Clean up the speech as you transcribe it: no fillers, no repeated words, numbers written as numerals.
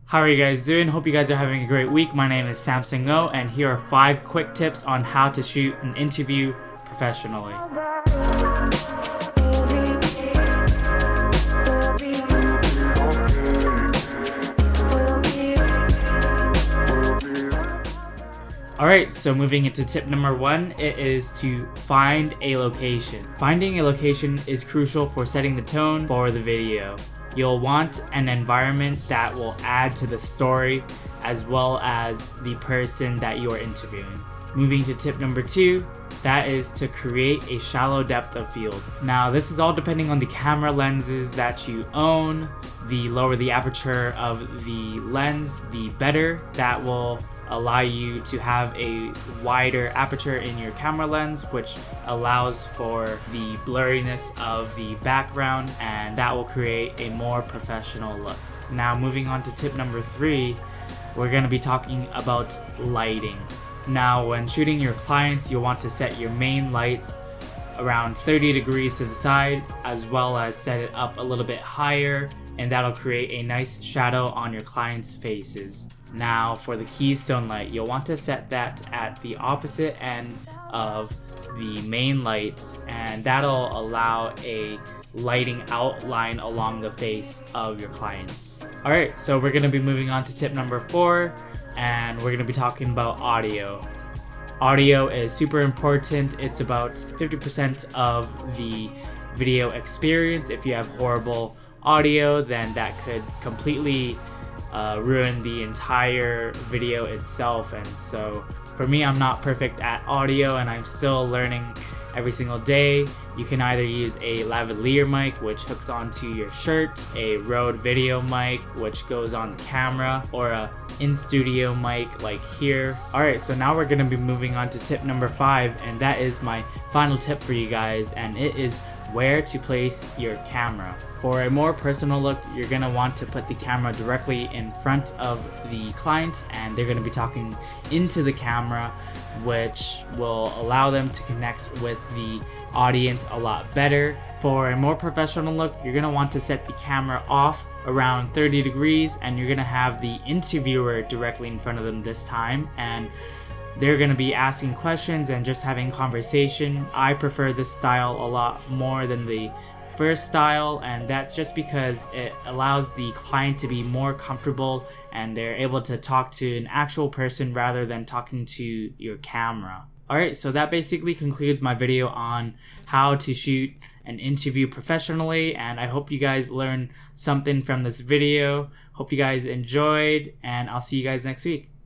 How are you guys doing? Hope you guys are having a great week. My name is Samson, and here are 5 quick tips on how to shoot an interview professionally. Alright, so moving into tip number 1, it is to find a location. Finding a location is crucial for setting the tone for the video. You'll want an environment that will add to the story as well as the person that you're interviewing. Moving to tip number 2, that is to create a shallow depth of field. Now this is all depending on the camera lenses that you own. The lower the aperture of the lens, the better. That will allow you to have a wider aperture in your camera lens, which allows for the blurriness of the background, and that will create a more professional look. Now moving on to tip number 3, we're going to be talking about lighting. Now when shooting your clients, you'll want to set your main lights around 30 degrees to the side, as well as set it up a little bit higher, and that'll create a nice shadow on your clients' faces. Now for the keystone light, you'll want to set that at the opposite end of the main lights, and that'll allow a lighting outline along the face of your clients. Alright, so we're going to be moving on to tip number 4, and we're going to be talking about audio. Audio is super important. It's about 50% of the video experience. If you have horrible audio, then that could completely ruin the entire video itself. And so for me, I'm not perfect at audio and I'm still learning every single day. You can either use a lavalier mic, which hooks onto your shirt, a Rode video mic, which goes on the camera, or a in-studio mic like here. Alright, so now we're going to be moving on to tip number 5, and that is my final tip for you guys, and it is where to place your camera. For a more personal look, you're going to want to put the camera directly in front of the client, and they're going to be talking into the camera, which will allow them to connect with the audience a lot better. For a more professional look, you're going to want to set the camera off around 30 degrees, and you're going to have the interviewer directly in front of them this time, and they're going to be asking questions and just having conversation. I prefer this style a lot more than the first style, and that's just because it allows the client to be more comfortable and they're able to talk to an actual person rather than talking to your camera. Alright, so that basically concludes my video on how to shoot an interview professionally, and I hope you guys learned something from this video. Hope you guys enjoyed, and I'll see you guys next week.